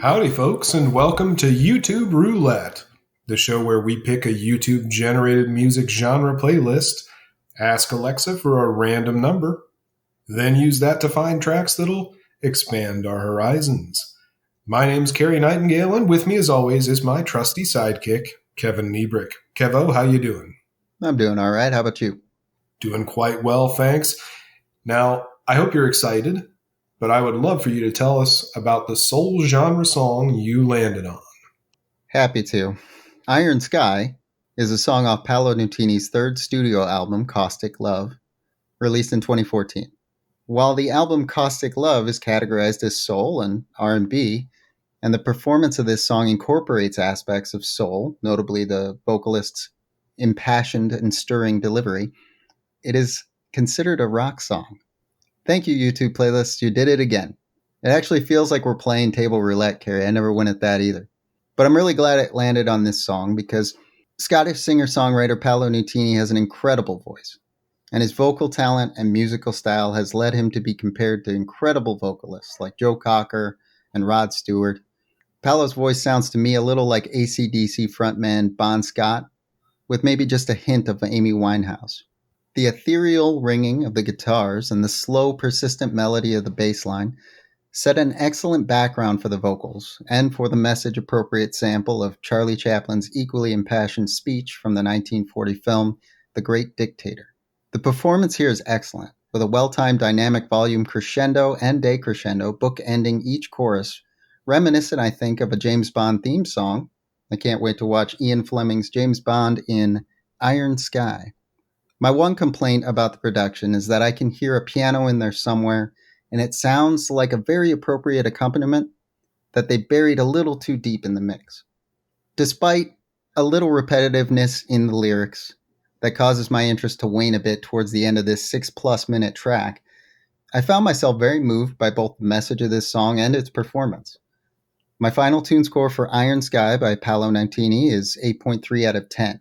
Howdy, folks, and welcome to YouTube Roulette, the show where we pick a YouTube-generated music genre playlist, ask Alexa for a random number, then use that to find tracks that'll expand our horizons. My name's Cary Nightingale, and with me, as always, is my trusty sidekick, Kevin Nebrich. Kevo, how you doing? I'm doing all right. How about you? Doing quite well, thanks. Now, I hope you're excited, but I would love for you to tell us about the soul genre song you landed on. Happy to. Iron Sky is a song off Paolo Nutini's third studio album, Caustic Love, released in 2014. While the album Caustic Love is categorized as soul and R&B, and the performance of this song incorporates aspects of soul, notably the vocalist's impassioned and stirring delivery, it is considered a rock song. Thank you, YouTube playlists. You did it again. It actually feels like we're playing table roulette, Cary. I never win at that either. But I'm really glad it landed on this song because Scottish singer-songwriter Paolo Nutini has an incredible voice. And his vocal talent and musical style has led him to be compared to incredible vocalists like Joe Cocker and Rod Stewart. Paolo's voice sounds to me a little like AC/DC frontman Bon Scott, with maybe just a hint of Amy Winehouse. The ethereal ringing of the guitars and the slow, persistent melody of the bass line set an excellent background for the vocals and for the message-appropriate sample of Charlie Chaplin's equally impassioned speech from the 1940 film The Great Dictator. The performance here is excellent, with a well-timed dynamic volume crescendo and decrescendo bookending each chorus, reminiscent, I think, of a James Bond theme song. I can't wait to watch Ian Fleming's James Bond in Iron Sky. My one complaint about the production is that I can hear a piano in there somewhere, and it sounds like a very appropriate accompaniment that they buried a little too deep in the mix. Despite a little repetitiveness in the lyrics that causes my interest to wane a bit towards the end of this 6+ minute track, I found myself very moved by both the message of this song and its performance. My final tune score for Iron Sky by Paolo Nutini is 8.3 out of 10.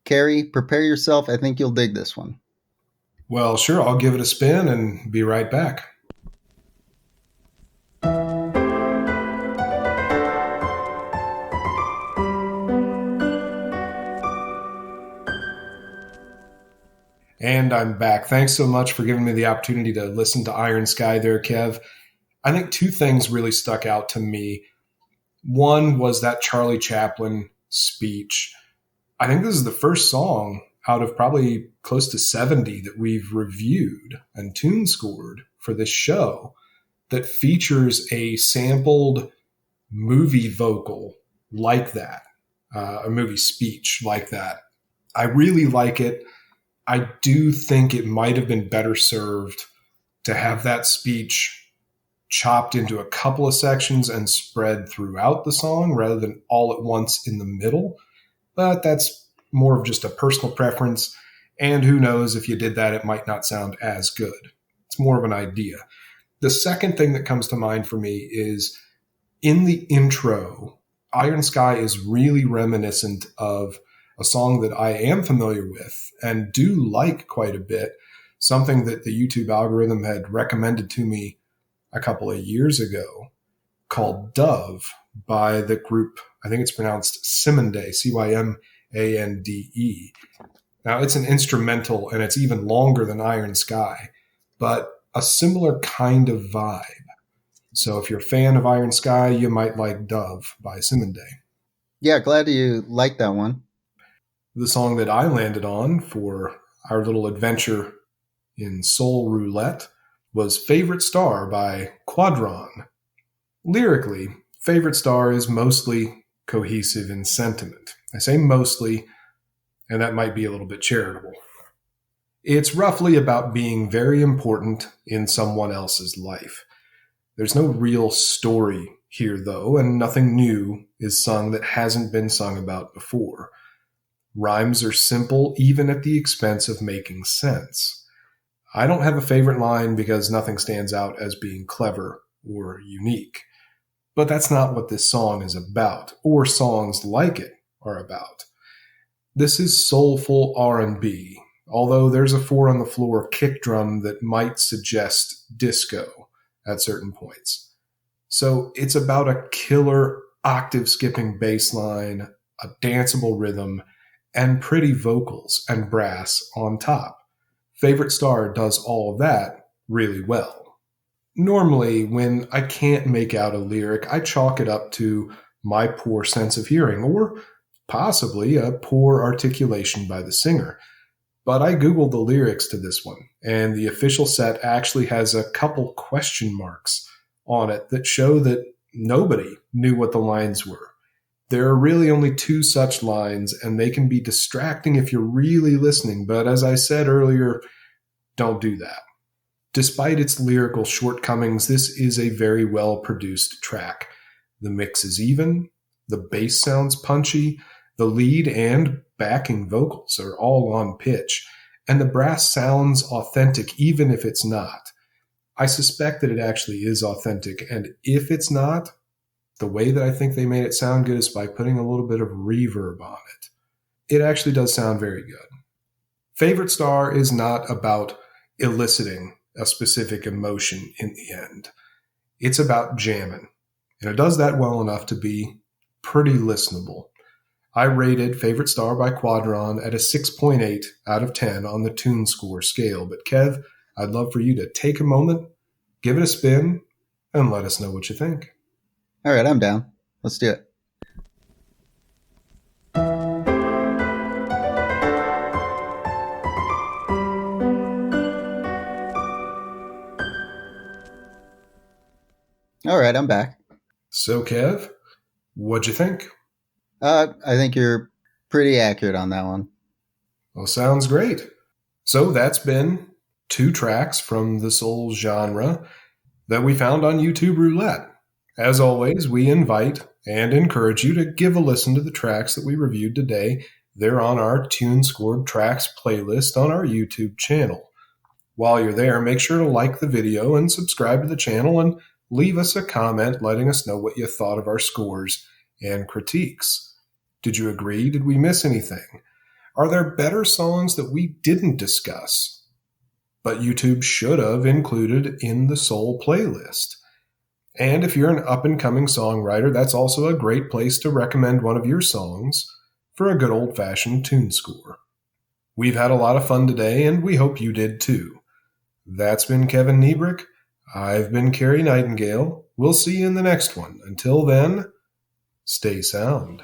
Cary, prepare yourself. I think you'll dig this one. Well, sure, I'll give it a spin and be right back. And I'm back. Thanks so much for giving me the opportunity to listen to Iron Sky there, Kev. I think two things really stuck out to me. One was that Charlie Chaplin speech. I think this is the first song out of probably close to 70 that we've reviewed and tune scored for this show that features a sampled movie vocal like that, a movie speech like that. I really like it. I do think it might have been better served to have that speech chopped into a couple of sections and spread throughout the song rather than all at once in the middle. But that's more of just a personal preference. And who knows, if you did that, it might not sound as good. It's more of an idea. The second thing that comes to mind for me is in the intro, Iron Sky is really reminiscent of a song that I am familiar with and do like quite a bit, something that the YouTube algorithm had recommended to me a couple of years ago called Dove by the group, I think it's pronounced Cymande, Cymande. Now, it's an instrumental, and it's even longer than Iron Sky, but a similar kind of vibe. So if you're a fan of Iron Sky, you might like Dove by Cymande. Yeah, glad you liked that one. The song that I landed on for our little adventure in Soul Roulette was Favorite Star by Quadron. Lyrically, Favorite Star is mostly cohesive in sentiment. I say mostly, and that might be a little bit charitable. It's roughly about being very important in someone else's life. There's no real story here, though, and nothing new is sung that hasn't been sung about before. Rhymes are simple, even at the expense of making sense. I don't have a favorite line because nothing stands out as being clever or unique. But that's not what this song is about, or songs like it are about. This is soulful R&B, although there's a 4-on-the-floor kick drum that might suggest disco at certain points. So it's about a killer octave skipping bass line, a danceable rhythm, and pretty vocals and brass on top. Favorite Star does all of that really well. Normally, when I can't make out a lyric, I chalk it up to my poor sense of hearing or possibly a poor articulation by the singer. But I Googled the lyrics to this one, and the official set actually has a couple question marks on it that show that nobody knew what the lines were. There are really only two such lines, and they can be distracting if you're really listening, but as I said earlier, don't do that. Despite its lyrical shortcomings, this is a very well produced track. The mix is even, the bass sounds punchy, the lead and backing vocals are all on pitch, and the brass sounds authentic even if it's not. I suspect that it actually is authentic, and if it's not, the way that I think they made it sound good is by putting a little bit of reverb on it. It actually does sound very good. Favorite Star is not about eliciting a specific emotion in the end. It's about jamming, and it does that well enough to be pretty listenable. I rated Favorite Star by Quadron at a 6.8 out of 10 on the Tune Score scale, but Kev, I'd love for you to take a moment, give it a spin, and let us know what you think. All right, I'm down. Let's do it. All right, I'm back. So, Kev, what'd you think? I think you're pretty accurate on that one. Well, sounds great. So that's been 2 tracks from the soul genre that we found on YouTube Roulette. As always, we invite and encourage you to give a listen to the tracks that we reviewed today. They're on our Tune Scored Tracks playlist on our YouTube channel. While you're there, make sure to like the video and subscribe to the channel and leave us a comment letting us know what you thought of our scores and critiques. Did you agree? Did we miss anything? Are there better songs that we didn't discuss, but YouTube should have included in the Soul playlist? And if you're an up-and-coming songwriter, that's also a great place to recommend one of your songs for a good old-fashioned tune score. We've had a lot of fun today, and we hope you did too. That's been Kevin Nebrich. I've been Cary Nightingale. We'll see you in the next one. Until then, stay sound.